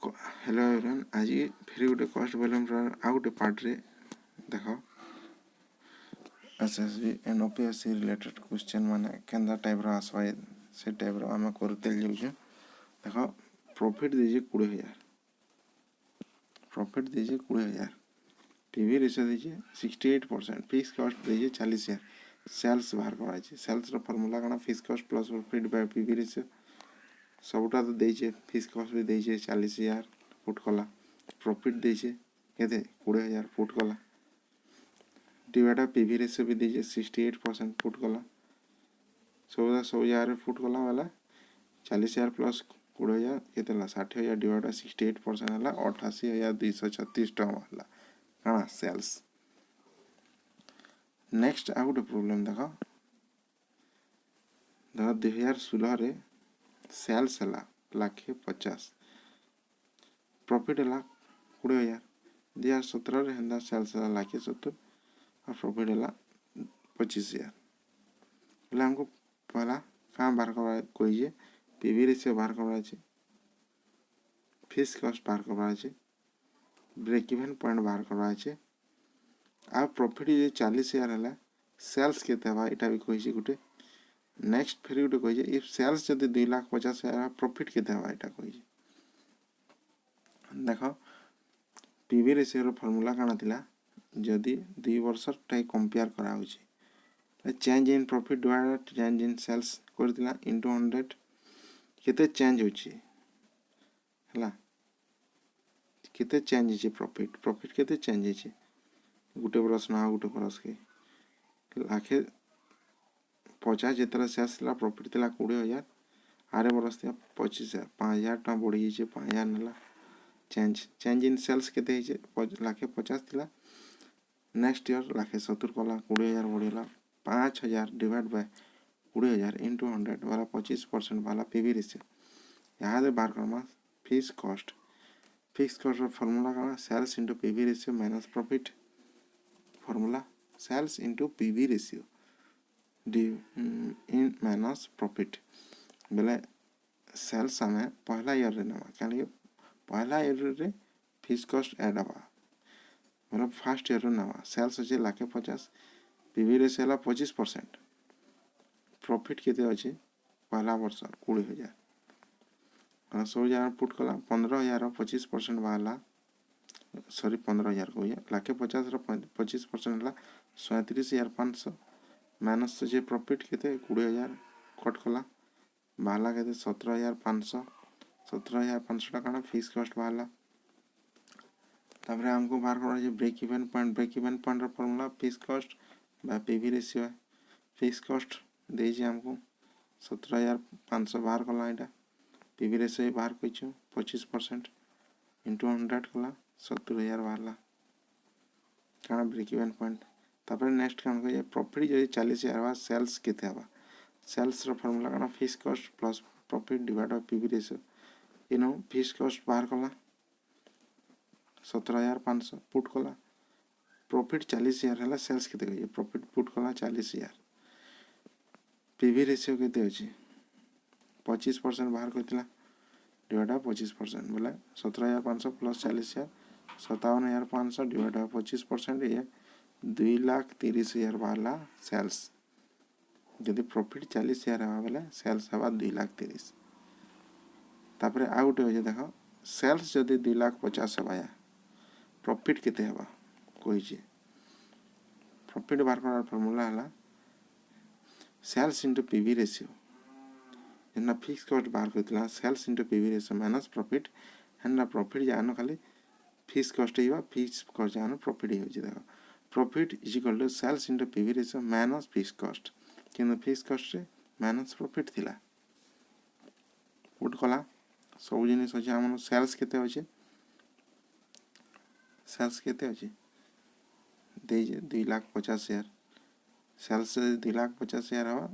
Hello everyone, आज फिर गोटे कॉस्ट वॉल्यूम आ गोटे पार्ट रे देख एसएसबी एनओपीएससी रिलेटेड क्वेश्चन माने केंदा टाइप रो आसवा से टाइप रो आम करते जाऊँ। देख प्रॉफिट दीजिए 20,000, प्रॉफिट दीजिए 20,000, पीवी रेशियो दीजिए 68%, फिक्स कॉस्ट दीजिए 40,000, सेल्स बाहर कराई। सेल्स रो फार्मूला कना fix cost plus profit by PV ratio. सबटा तो देइछे, फिक्स कॉस्ट भी देइछे 40,000 पुट कला, प्रॉफिट देइछे केते 20,000 पुट कला, डिवाइड पीवी रेशियो भी देइछे 68% पुट कला। सब यार पुट कला वाला 40,000 प्लस 20,000 केते ला 60,000 डिवाइड 68% हला 88,236 टका वाला काना सेल्स। नेक्स्ट आ गोटे प्रॉब्लम देख 2016 रे सेल्स है 1,50,000, प्रॉफिट है 20,000। 2017 रे हेंदा सेल्स है 1,70,000 और प्रॉफिट है 25,000। बोले हमको पहला कहाँ बाहर करवा कोई पीवी रेशियो बाहर करवा है, फिक्स कॉस्ट बाहर करवा है, ब्रेक इवन पॉइंट बाहर करवा है, आ प्रॉफिट ये 40,000 है, सेल्स केते हवा एटा भी कहि गुटे। नेक्स्ट फिर गोटे कही इफ सेल्स जदि 2,50,000 प्रॉफिट केते हवा एटा कही। देख पीवी रेशियो रो फार्मूला काना थिला, जदि 2 वर्ष टाइ कंपेयर करा होची change in profit divided change in sales करथिला इनटू 100 केते चेंज होची हला, केते चेंज होची प्रॉफिट केते चेंज होची गुटे बरस ना गुटे बरस के 1,50,000 जेतरा सेल्स ला प्रॉफिट थिला 20,000, आरे बरस थिला 25,000, 5,000 टा बढ़ी जे 5,000 नला चेंज इन सेल्स केते हिजे 1,50,000 थिला, नेक्स्ट ईयर 1,70,000 कला 20,000 बढ़ेला 5,000 डिवाइड बाय 20,000 इंटू 100 वाला 25% वाला पीवी रेशियो। यहाँ दे बाहर करना फिक्स कॉस्ट रो फार्मूला करना sales into PV ratio minus profit, formula sales into PV ratio इन माइनस प्रॉफिट। बोले सेल्स हमें पहला ईयर रे नवा क्या पहला ईयर रे फिक्स कॉस्ट ऐड हवा, मतलब फर्स्ट ईयर नवा सेल्स अच्छे 1,50,000, पीवी रेशियो है 25%, प्रॉफिट केते अच्छे पहला वर्ष 20,000, 100,000 पुट कला 15,000 25% वाला सॉरी 15,000 को 1,50,000 25% है 37,500 माइनस से प्रॉफिट केते 20,000 कट कला बाला केते 17,500, 17,500 टका फिक्स कॉस्ट बाला। तापर हमको बाहर करा ब्रेक इवन पॉइंट रो formula fix cost by PV ratio है, फिक्स कॉस्ट देइजे हमको 17,500 बाहर कला एटा, पीवी रेशियो बाहर कइछु 25% इंटू 100 कला 70,000 बाहरला काना ब्रेक इवन पॉइंट। तापर नेक्स्ट काम करिए प्रॉफिट जदि 40,000 हवा सेल्स केते हवा, सेल्स रो फार्मूला काना fix cost plus profit divide by PV ratio. Eno fix cost बाहर कला 17,500 पुट कला, प्रॉफिट 40,000 है, सेल्स केते गई प्रॉफिट पुट कला 40,000, पीवी रेशियो केते अछि 25% बाहर करथिला डिवाइड बाय 25% बोले 17,500 प्लस 40,000 57,500 डिवाइड बाय 25% ये 2,30,000 वाला सेल्स। जदि प्रॉफिट 40,000 हवा बोले सेल्स हवा 2,30,000। तापर आ गोटे हो देख सेल्स जदि 2,50,000 हवा प्रॉफिट केते हवा कही प्रॉफिट बाहर कर फार्मूला है सेल्स इंटू पीवी रेशियो एना फिक्स कॉस्ट बाहर करथिला sales into PV ratio minus profit एना प्रॉफिट जानो खाली फिक्स कॉस्ट हिवा फिक्स कॉस्ट जानो प्रॉफिट ही होची। देखो profit is equal to sales into PV ratio minus fix cost, किंतु फिक्स कॉस्ट रे माइनस प्रॉफिट थिला पुट कला सब जिनिस अछि हमन सेल्स केते अछि, सेल्स केते अछि देजे 2,50,000, सेल्स 2,50,000 हवा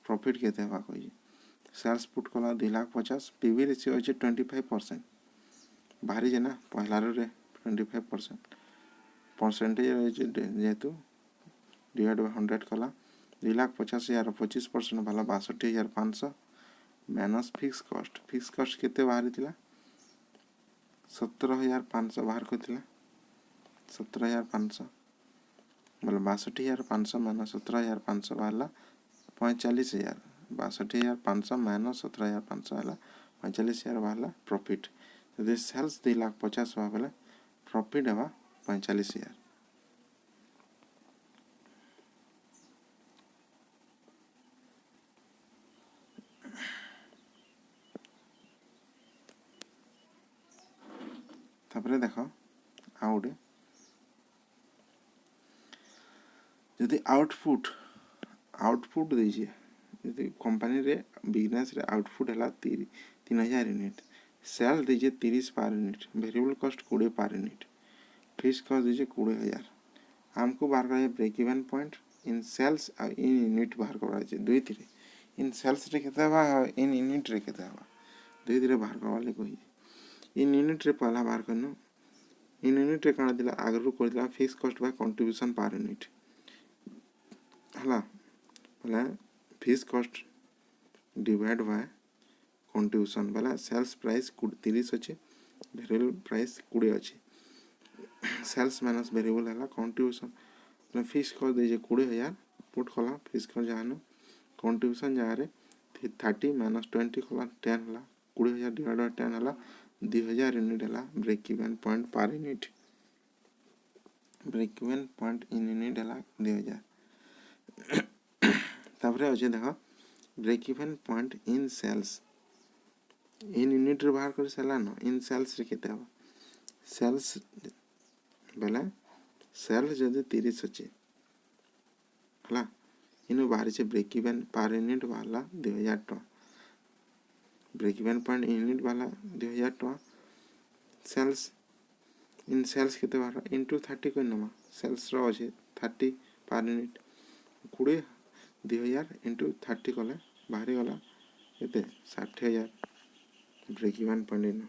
प्रॉफिट केते हवा कहि सेल्स पुट कला 2,50,000, पीवी रेशियो अछि 25% बाहरी जे ना पहला रे 25% परसेंटेज जेहेतु डिवाइड बाय 100 कला 2,50,000 25% वाला 62,500 माइनस फिक्स कॉस्ट केते बाहरी थिला 17,500 बाहर करथिला 17,500 बोले 62,500 माइनस 17,500 बाहरला 45,000 62,500 माइनस 17,500 है 45,000 बाहरला प्रॉफिट यदि सेल्स 2,50,000 हुआ बोले प्रॉफिट है 45,000 तापरे देखो आउट यदि आउटपुट दीजिए यदि कंपनी रे बिजनेस रे आउटपुट है 3,000 यूनिट सेल दीजिए 30 per unit variable cost 20 per unit fix cost दीजिए 20,000 हमको बाहर कर break even point in sales और इन यूनिट बाहर कर दुई थी इन सेल्स रे केते बा इन यूनिट रे केते बा दुई थी बाहर करवाले कही इन यूनिट रे पहला बाहर करनो इन यूनिट रे काना दिला आगरु करदिला fix cost by contribution per unit हला बोला fix cost divide by contribution बोला सेल्स प्राइस 30 अच्छे वेरिएबल प्राइस 20 अच्छे सेल्स माइनस वेरिएबल है कंट्रीब्यूशन फिक्स कॉस्ट दीजिए 20,000 पुट कला फिक्स कॉस्ट जानो कंट्रीब्यूशन जहाँ 30 माइनस 20 कला 10 है 20,000 डिवाइड बाय 10 है 2,000 यूनिट है break even point per unit break even point in unit है 2,000 तापरे अच्छे देखो break even point in sales in unit रे बाहर कर सारा न इन सेल्स रे केते हो सेल्स बेला सेल्स जदि 30 अच्छे हला इनु बाहर से ब्रेक इवन पर यूनिट वाला 2,000 टका ब्रेक इवन पॉइंट यूनिट वाला 2,000 टका सेल्स इन सेल्स केते बाहर इनटू 30 कोइ नमा सेल्स रो अछि 30 पर यूनिट 2,000 इनटू 30 कले बाहर गला केते 60,000 break even point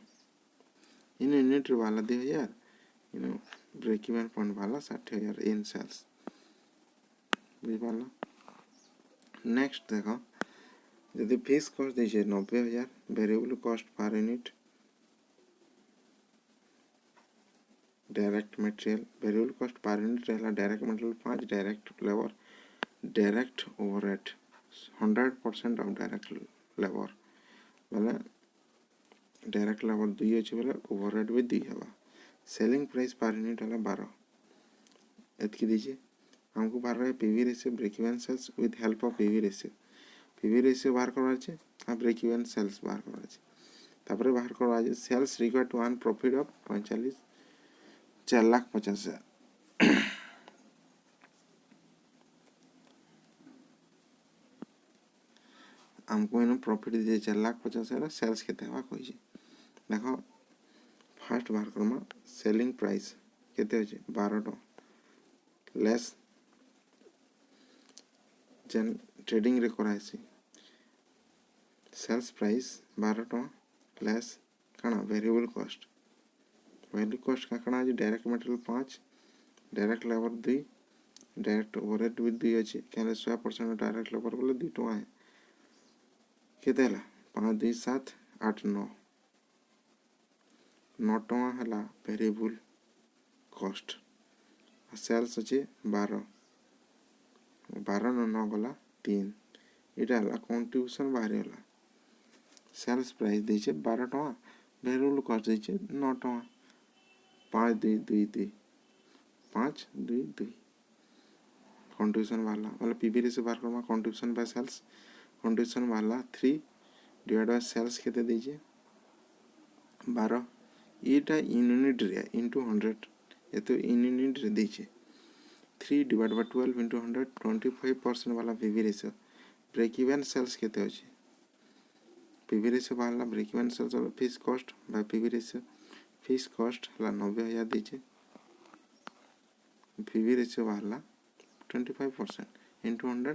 in unit वाला 2,000 इन ब्रेक इवन पॉइंट वाला 60,000 इन सेल्स बुझ पाला नेक्स्ट देखो यदि फिक्स कॉस्ट दीजिए 90,000 variable cost per unit direct material variable cost per unit रहला direct material 5 direct labour direct overhead 100% of direct labour बोले direct labour 2 अच्छे बोले ओवरहेड भी 2 है सेलिंग प्राइस पर यूनिट है 12 एतकी दीजिए हमको बाहर रहा है PV ratio break even sales with help of PV ratio बाहर करवा छे आ ब्रेक इवन सेल्स बाहर करवा छे तापरे बाहर करवा छे sales required to earn profit of 4,50,000 हमको इन प्रॉफिट दीजिए 4,50,000 सेल्स केते हवा कोई देखो फर्स्ट बाहर करमा सेलिंग प्राइस केते होचे 12 टका लेस जेन ट्रेडिंग रे कराइसी सेल्स प्राइस 12 टका लेस काना वेरिएबल कॉस्ट का काना direct material 5 direct labour 2 direct overhead भी 2 अच्छे क्या 100% डायरेक्ट लेबर बोले 2 टका है केते हला 5 2 7 8 9 टका हला वेरिएबल कॉस्ट सेल्स अच्छे 12 न 9 गला 3 इटा हला कंट्रीब्यूशन बाहर हला सेल्स प्राइस दीजिए 12 टका वेरिएबल कॉस्ट दीजिए 9 टका 5 2 2 2 5 2 2 कंट्रीब्यूशन वाला मतलब पीवी रेशियो बाहर करना कंट्रीब्यूशन बाय सेल्स कंट्रीब्यूशन वाला 3 डिवाइड बाय सेल्स केते दीजिए 12 एटा इन यूनिट रे इनटू 100 ये तो इन यूनिट रे दीजिए 3 डिवाइड बाय 12 इनटू 100 25% वाला PV ratio break even sales केते होची पीवी रेशियो वाला ब्रेक इवन सेल्स और fix cost by PV ratio fix cost हला 90,000 दीजिए पीवी रेशियो वाला 25% इनटू 100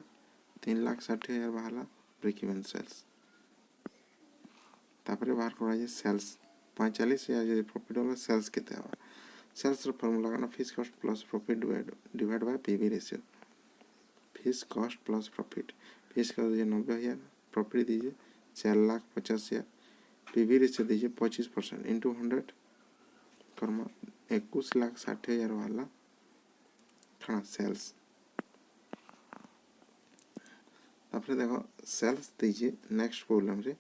3,60,000 वाला ब्रेक इवन सेल्स तापरे बाहर करा जाए सेल्स 45,000 यदि प्रॉफिट वाला सेल्स केते हवा सेल्स रो फार्मूला का fix cost plus profit divide by PV ratio fix cost plus profit fix cost दीजिए 90,000 प्रॉफिट दीजिए 4,50,000 पीवी रेशियो दीजिए 25% इनटू 100 करमा 21,60,000 वाला हाँ सेल्स तापर देखो सेल्स दीजिए नेक्स्ट प्रॉब्लम रे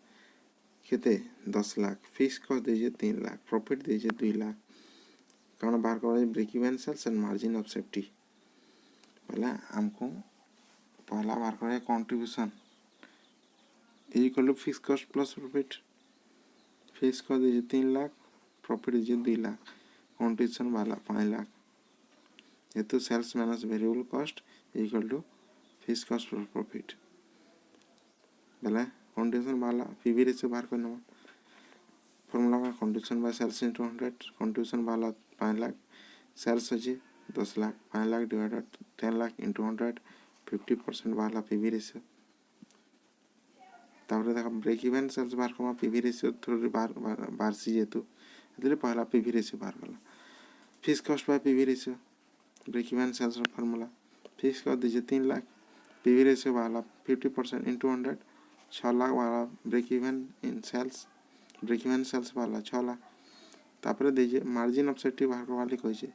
केते 10 लाख फिक्स कॉस्ट दीजिए 3 लाख प्रॉफिट दीजिए 2 लाख कौन बाहर कर break even sales and margin of safety पहला हमको पहला बाहर कर contribution equal to fix cost plus profit fix cost दीजिए 3 लाख प्रॉफिट दीजिए 2 लाख कंट्रीब्यूशन वाला 5 लाख ये तो sales minus variable cost equal to fix cost plus profit बेला कंट्रीब्यूशन वाला पीवी रेशियो बाहर करना फॉर्मूला का contribution by sales into 100 contribution वाला 5 लाख सेल्स अच्छे 10 लाख 5 लाख डिवाइडेड 10 लाख इंटू 100 50% वाला पीवी रेशियो तापर देखा ब्रेक इवन सेल्स बाहर कमा पीवी रेशियो थोड़ी बाहर सी जेतु એટલે पहला पीवी रेशियो बाहर कला fix cost by PV ratio break even sales formula fix cost दीजिए 3 लाख पीवी रेशियो वाला 50% इंटू 100 6 लाख वाला break even in sales break even sales वाला 6 लाख तापर दीजिए मार्जिन ऑफ सेफ्टी बाहर करवाली कहिए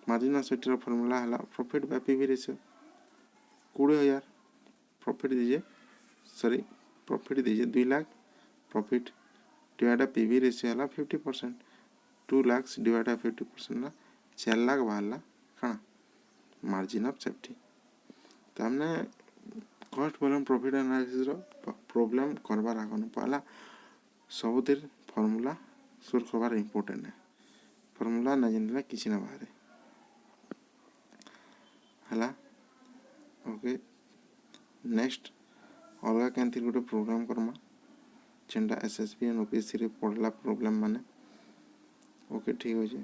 मार्जिन ऑफ सेफ्टी फॉर्मूला है profit by PV ratio 20,000 profit दीजिए सॉरी प्रॉफिट दीजिए 2 lakh profit divide PV ratio है 50% 2 लाख डिवाइड 50% ना 4 लाख वाला कण मार्जिन ऑफ सेफ्टी तो हमने कॉस्ट वॉल्यूम प्रॉफिट एनालिसिस रो प्रॉब्लम करबार आगन पहला सबुतिर फॉर्मूला सोल्व करबार इंपोर्टेंट है फॉर्मूला ना जानले किसी ना बाहर हला ओके नेक्स्ट अलग केंति गोटे प्रोग्राम करमा जेंटा एसएसबी एंड ओपीएससी रे पढ़ला प्रॉब्लम माने ओके ठीक हो जे।